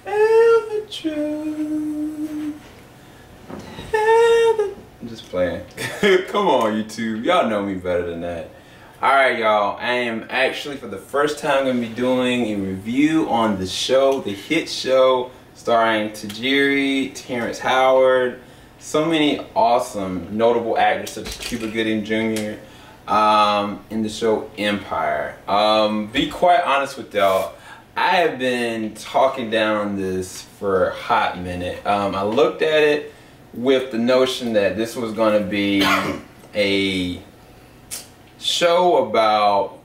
Tell the truth. I'm just playing. Come on, YouTube. Y'all know me better than that. Alright, y'all. I am actually, for the first time, going to be doing a review on the show, the hit show, starring Taraji, Terrence Howard, so many awesome, notable actors such as Cuba Gooding Jr. In the show Empire. Be quite honest with y'all, I have been talking down on this for a hot minute. I looked at it with the notion that this was going to be a show about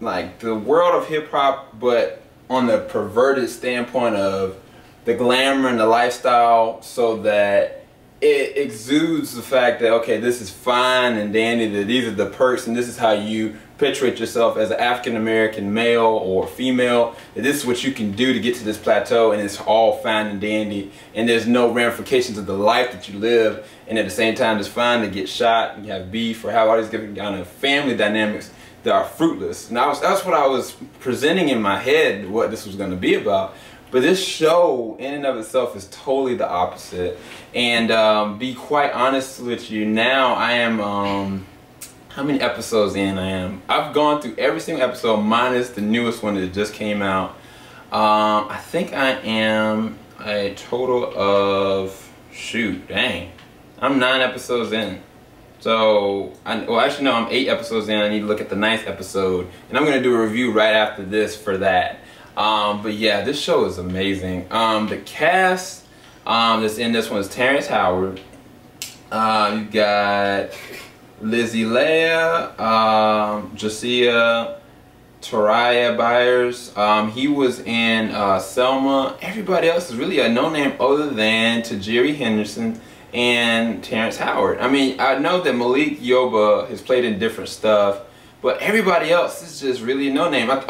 like the world of hip-hop, but on the perverted standpoint of the glamour and the lifestyle, so that it exudes the fact that, okay, this is fine and dandy, that these are the perks and this is how you perpetuate yourself as an African-American male or female, that this is what you can do to get to this plateau, and it's all fine and dandy, and there's no ramifications of the life that you live, and at the same time it's fine to get shot, and you have beef, or have all these different kind of family dynamics that are fruitless. And that's what I was presenting in my head, what this was going to be about. But this show in and of itself is totally the opposite. And be quite honest with you, now I am how many episodes in I am? I've gone through every single episode minus the newest one that just came out. I think I am a total of, shoot, dang, I'm 9 episodes in. So, well actually no, I'm 8 episodes in. I need to look at the 9th episode. And I'm going to do a review right after this for that. But yeah, this show is amazing. The cast that's in this one is Terrence Howard. You got Lizzie Leah, Josiah, Taraji Byers. He was in Selma. Everybody else is really a no-name other than Taraji Henson and Terrence Howard. I mean, I know that Malik Yoba has played in different stuff, but everybody else is just really a no-name. Like,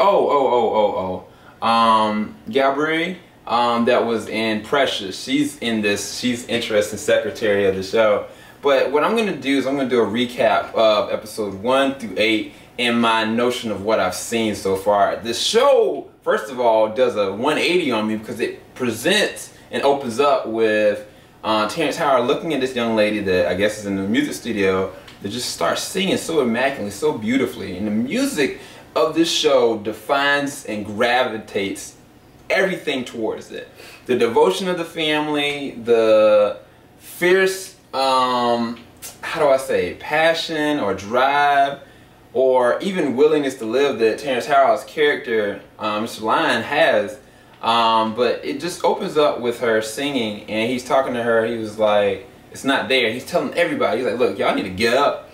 Gabrielle, that was in Precious. She's in this. She's interesting secretary of the show. But what I'm going to do is I'm going to do a recap of episode 1 through 8 and my notion of what I've seen so far. The show, first of all, does a 180 on me because it presents and opens up with Terrence Howard looking at this young lady that I guess is in the music studio that just starts singing so immaculately, so beautifully. And the music of this show defines and gravitates everything towards it. The devotion of the family, the fierce, how do I say, passion or drive, or even willingness to live that Terrence Howard's character, Mr. Lyon, has. But it just opens up with her singing, and he's talking to her. He was like, it's not there. He's telling everybody, he's like, look, y'all need to get up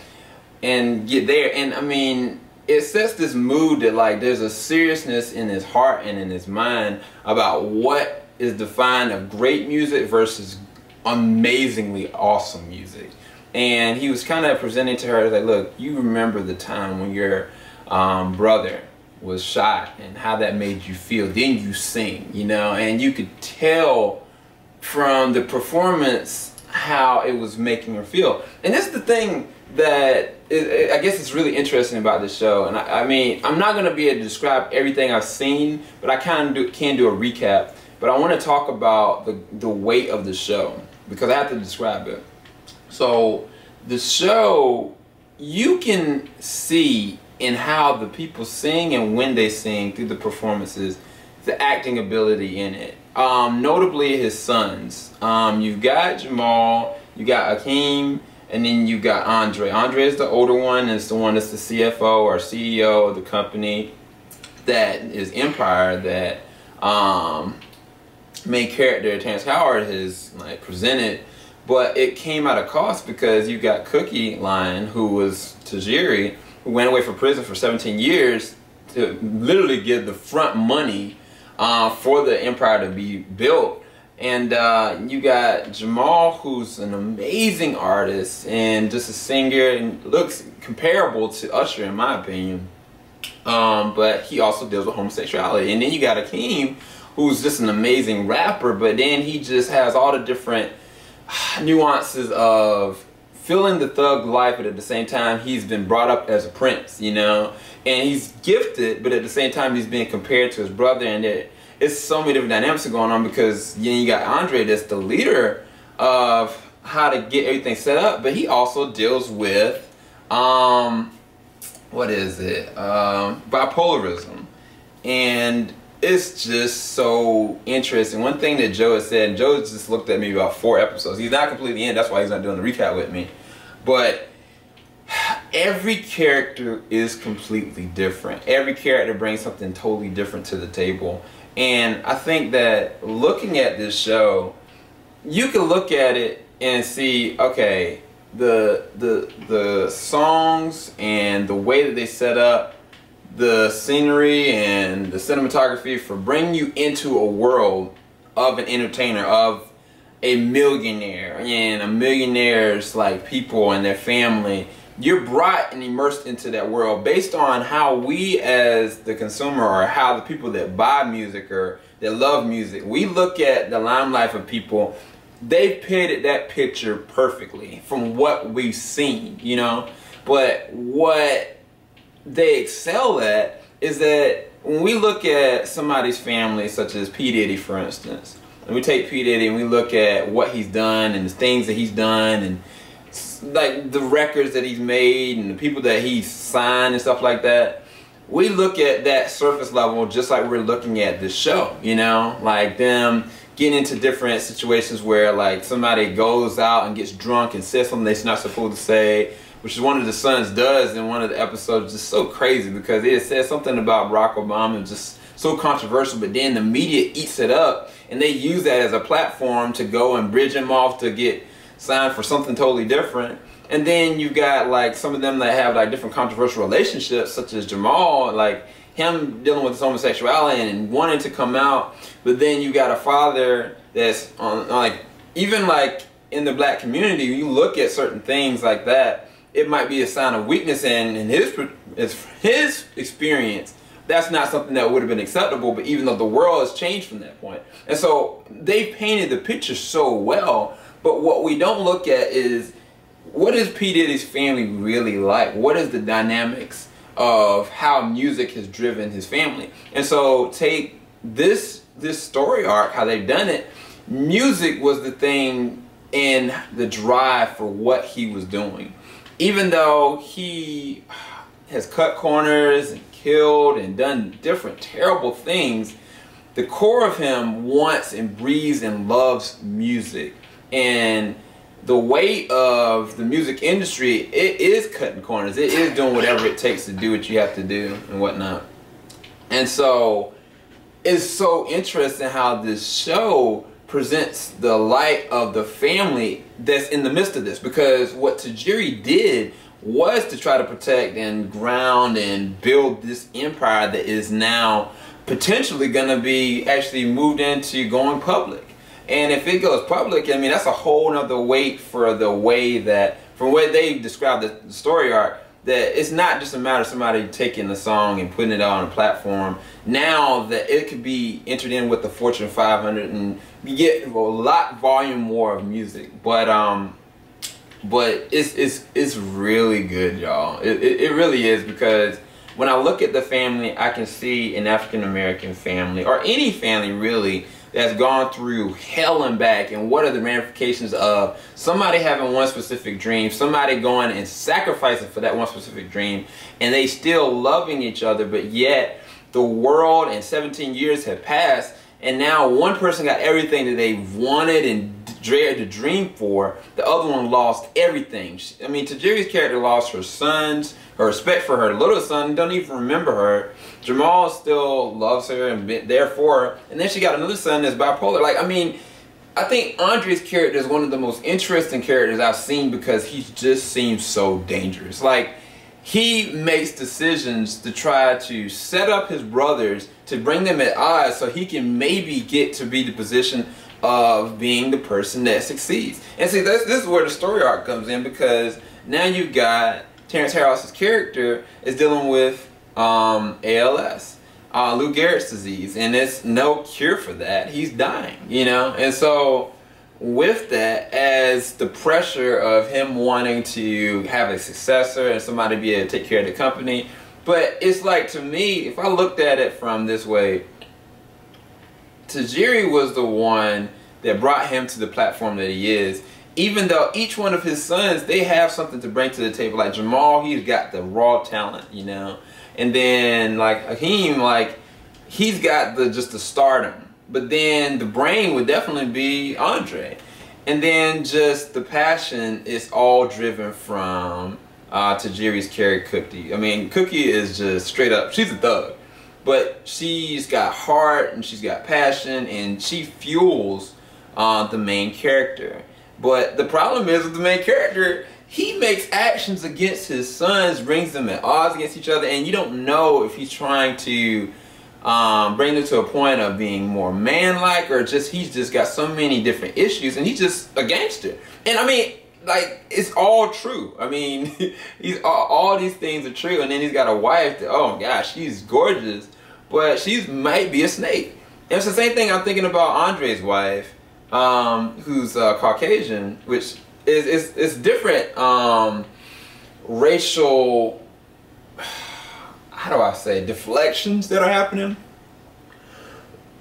and get there. And I mean, it sets this mood that like there's a seriousness in his heart and in his mind about what is defined of great music versus amazingly awesome music. And he was kind of presenting to her like, look, you remember the time when your brother was shot and how that made you feel. Then you sing, you know, and you could tell from the performance how it was making her feel. And that's the thing that I guess it's really interesting about this show. And I mean, I'm not going to be able to describe everything I've seen, but I can do a recap. But I want to talk about the weight of the show because I have to describe it. So the show, you can see in how the people sing and when they sing through the performances, the acting ability in it. Notably his sons. You've got Jamal, you got Akeem, and then you got Andre. Andre is the older one, and it's the one that's the CFO or CEO of the company that is Empire, that main character Terrence Howard has like presented. But it came at a cost because you got Cookie Lyon, who was Tajiri, who went away from prison for 17 years to literally give the front money for the empire to be built. And you got Jamal, who's an amazing artist and just a singer and looks comparable to Usher in my opinion. But he also deals with homosexuality. And then you got Akeem, who's just an amazing rapper, but then he just has all the different nuances of feeling the thug life, but at the same time he's been brought up as a prince, you know, and he's gifted, but at the same time he's being compared to his brother, and it it's so many different dynamics going on, because you got Andre that's the leader of how to get everything set up, but he also deals with what is it, bipolarism. And it's just so interesting. One thing that Joe has said, and Joe just looked at me about 4 episodes. He's not completely in, that's why he's not doing the recap with me. But every character is completely different. Every character brings something totally different to the table. And I think that looking at this show, you can look at it and see, okay, the songs and the way that they set up the scenery and the cinematography for bringing you into a world of an entertainer, of a millionaire, and a millionaire's like people and their family. You're brought and immersed into that world based on how we as the consumer, or how the people that buy music or that love music, we look at the limelight of people. They've painted that picture perfectly from what we've seen, you know. But what they excel at is that when we look at somebody's family, such as P. Diddy, for instance, and we take P. Diddy and we look at what he's done and the things that he's done, and like the records that he's made and the people that he's signed and stuff like that, we look at that surface level just like we're looking at this show, you know, like them getting into different situations where like somebody goes out and gets drunk and says something they're not supposed to say, which is one of the sons does in one of the episodes. Just so crazy, because it says something about Barack Obama, just so controversial, but then the media eats it up and they use that as a platform to go and bridge him off to get signed for something totally different. And then you've got like some of them that have like different controversial relationships, such as Jamal, like him dealing with his homosexuality and wanting to come out. But then you got a father that's on like, even like in the black community, you look at certain things like that, it might be a sign of weakness, and in his experience, that's not something that would have been acceptable. But even though the world has changed from that point, and so they painted the picture so well. But what we don't look at is, what is P. Diddy's family really like? What is the dynamics of how music has driven his family? And so take this story arc, how they've done it. Music was the thing in the drive for what he was doing. Even though he has cut corners and killed and done different terrible things, the core of him wants and breathes and loves music. And the weight of the music industry, it is cutting corners. It is doing whatever it takes to do what you have to do and whatnot. And so it's so interesting how this show presents the light of the family that's in the midst of this, because what Tajiri did was to try to protect and ground and build this empire that is now potentially going to be actually moved into going public. And if it goes public, I mean, that's a whole nother weight for the way that, from where they described the story arc, that it's not just a matter of somebody taking the song and putting it on a platform. Now that it could be entered in with the Fortune 500 and you get a lot volume more of music. But it's really good, y'all. It really is, because when I look at the family, I can see an African American family, or any family really, that's gone through hell and back, and what are the ramifications of somebody having one specific dream, somebody going and sacrificing for that one specific dream, and they still loving each other, but yet the world and 17 years have passed, and now one person got everything that they wanted and dared to dream for, the other one lost everything. I mean, Tajiri's character lost her sons, her respect for her little son, don't even remember her. Jamal still loves her and there for her. And then she got another son that's bipolar. Like, I mean, I think Andre's character is one of the most interesting characters I've seen, because he just seems so dangerous. Like, he makes decisions to try to set up his brothers to bring them at odds so he can maybe get to be the position of being the person that succeeds. And see, this is where the story arc comes in, because now you've got Terrence Harris's character is dealing with ALS, Lou Gehrig's disease, and there's no cure for that. He's dying, you know? And so with that, as the pressure of him wanting to have a successor and somebody be able to take care of the company, but it's like, to me, if I looked at it from this way, Tajiri was the one that brought him to the platform that he is. Even though each one of his sons, they have something to bring to the table. Like Jamal, he's got the raw talent, you know. And then like Hakeem, like he's got just the stardom. But then the brain would definitely be Andre. And then just the passion is all driven from Tajiri's character Cookie. I mean, Cookie is just straight up, she's a thug. But she's got heart and she's got passion and she fuels the main character. But the problem is with the main character, he makes actions against his sons, brings them at odds against each other, and you don't know if he's trying to bring them to a point of being more man-like or just he's just got so many different issues and he's just a gangster. And I mean, like, it's all true. I mean, all these things are true, and then he's got a wife that, oh my gosh, she's gorgeous, but she might be a snake. And it's the same thing I'm thinking about Andre's wife, who's Caucasian, which is different racial, how do I say, deflections that are happening.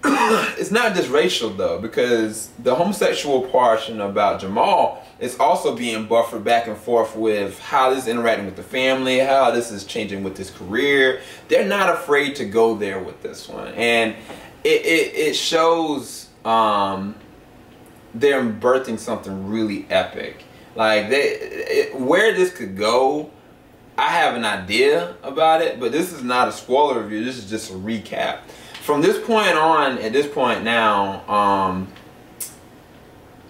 It's not just racial though, because the homosexual portion about Jamal is also being buffered back and forth with how this is interacting with the family, how this is changing with his career. They're not afraid to go there with this one, and it shows they're birthing something really epic. Like where this could go, I have an idea about it, but this is not a spoiler review. This is just a recap. From this point on, at this point now,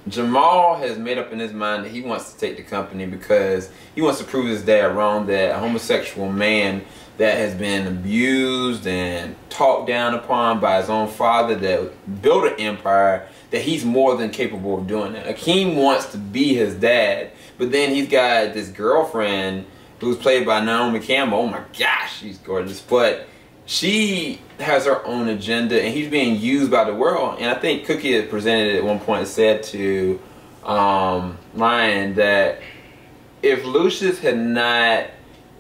Jamal has made up in his mind that he wants to take the company because he wants to prove his dad wrong, that a homosexual man that has been abused and talked down upon by his own father that built an empire, that he's more than capable of doing that. Akeem wants to be his dad, but then he's got this girlfriend who's played by Naomi Campbell. Oh my gosh, she's gorgeous. But she has her own agenda and he's being used by the world. And I think Cookie had presented it at one point and said to Lion that if Lucius had not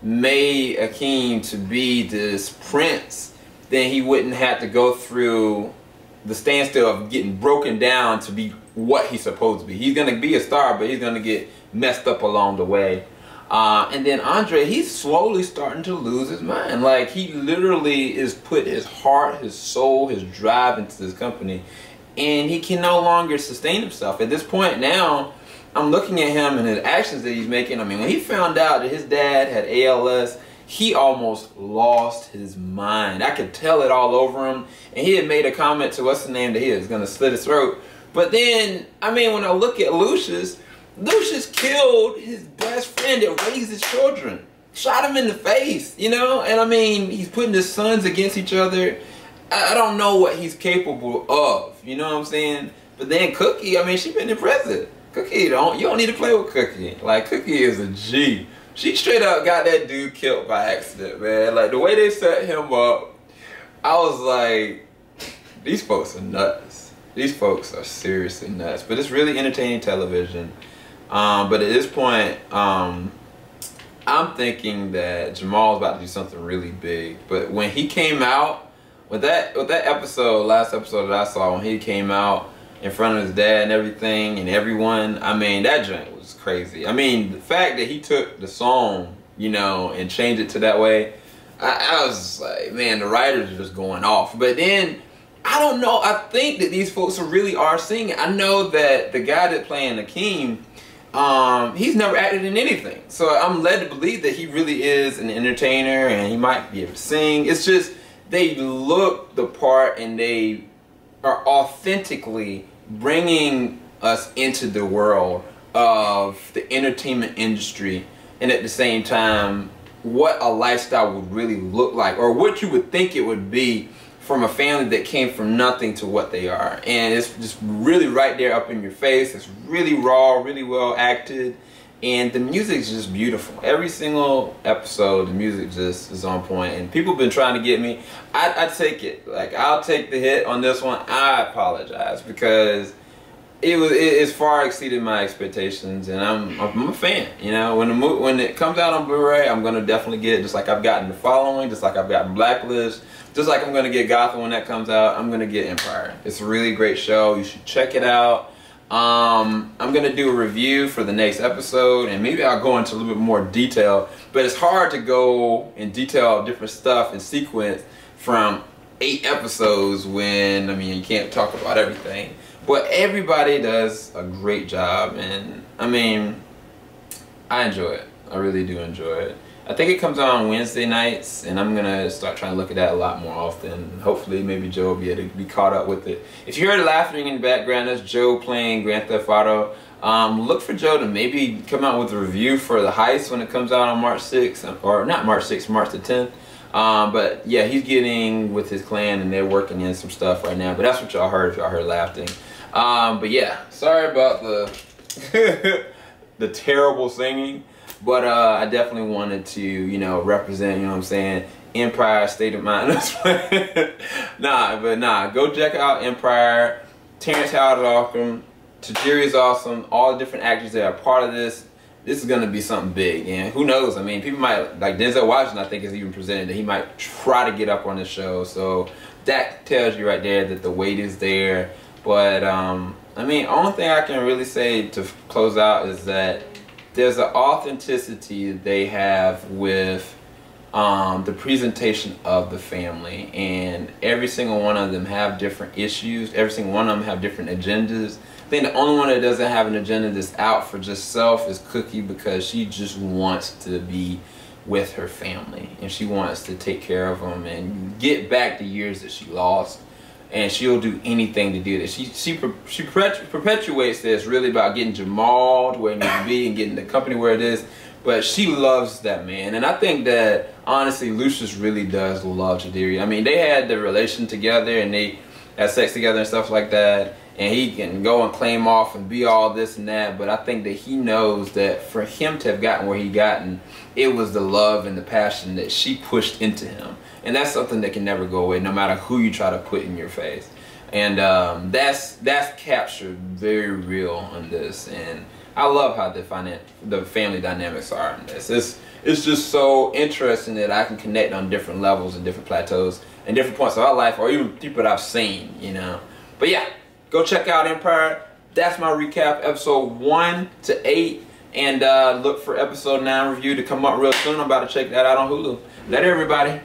made Akeem to be this prince, then he wouldn't have to go through the standstill of getting broken down to be what he's supposed to be. He's going to be a star, but he's going to get messed up along the way. And then Andre, he's slowly starting to lose his mind. Like, he literally is put his heart, his soul, his drive into this company, and he can no longer sustain himself. At this point now, I'm looking at him and his actions that he's making. I mean, when he found out that his dad had ALS, he almost lost his mind. I could tell it all over him. And he had made a comment to what's the name that he was going to slit his throat. But then, I mean, when I look at Lucius killed his best friend that raised his children. Shot him in the face, you know? And I mean, he's putting his sons against each other. I don't know what he's capable of, you know what I'm saying? But then Cookie, I mean, she's been in prison. Cookie, you don't need to play with Cookie. Like, Cookie is a G. She straight up got that dude killed by accident, man. Like, the way they set him up, I was like, these folks are nuts. These folks are seriously nuts. But it's really entertaining television. But at this point, I'm thinking that Jamal's about to do something really big. But when he came out, with that episode, last episode that I saw, when he came out in front of his dad and everything and everyone, I mean, that joint was crazy. I mean, the fact that he took the song, you know, and changed it to that way, I was like, man, the writers are just going off. But then, I don't know, I think that these folks really are singing. I know that the guy that's playing Akeem, he's never acted in anything. So I'm led to believe that he really is an entertainer and he might be able to sing. It's just, they look the part and they are authentically bringing us into the world of the entertainment industry, and at the same time what a lifestyle would really look like, or what you would think it would be from a family that came from nothing to what they are. And it's just really right there up in your face. It's really raw, really well acted, and the music is just beautiful. Every single episode, the music just is on point, and people have been trying to get me. I take it. Like, I'll take the hit on this one. I apologize because it's far exceeded my expectations, and I'm a fan. You know, when it comes out on Blu-ray, I'm gonna definitely get it. Just like I've gotten The Following, just like I've gotten Blacklist. Just like I'm going to get Gotham when that comes out, I'm going to get Empire. It's a really great show. You should check it out. I'm going to do a review for the next episode, and maybe I'll go into a little bit more detail. But it's hard to go in detail different stuff in sequence from 8 episodes when, I mean, you can't talk about everything. But everybody does a great job, and I mean, I enjoy it. I really do enjoy it. I think it comes out on Wednesday nights, and I'm gonna start trying to look at that a lot more often. Hopefully, maybe Joe will be able to be caught up with it. If you heard laughing in the background, that's Joe playing Grand Theft Auto. Look for Joe to maybe come out with a review for The Heist when it comes out on March 6th, or not March 6th, March the 10th. But yeah, he's getting with his clan, and they're working in some stuff right now. But that's what y'all heard if y'all heard laughing. But yeah, sorry about the the terrible singing. But I definitely wanted to, you know, represent, you know what I'm saying, Empire, State of Mind. Nah, go check out Empire. Terrence is awesome. Tajiri is awesome. All the different actors that are part of this. This is going to be something big. And who knows? I mean, people might, like Denzel Washington, I think, is even presented that he might try to get up on the show. So that tells you right there that the weight is there. But, I mean, only thing I can really say to close out is that there's an authenticity they have with the presentation of the family, and every single one of them have different issues. Every single one of them have different agendas. I think the only one that doesn't have an agenda that's out for just self is Cookie, because she just wants to be with her family, and she wants to take care of them and get back the years that she lost. And she'll do anything to do this. She perpetuates this really about getting Jamal to where he needs to be and getting the company where it is. But she loves that man. And I think that, honestly, Lucius really does love Jadiri. I mean, they had the relation together, and they had sex together and stuff like that. And he can go and claim off and be all this and that. But I think that he knows that for him to have gotten where he gotten, it was the love and the passion that she pushed into him. And that's something that can never go away, no matter who you try to put in your face. And that's captured very real on this. And I love how the family dynamics are in this. It's just so interesting that I can connect on different levels and different plateaus and different points of our life, or even people that I've seen, you know. But yeah, go check out Empire. That's my recap, episode 1 to 8. And look for episode 9 review to come up real soon. I'm about to check that out on Hulu. Later, everybody.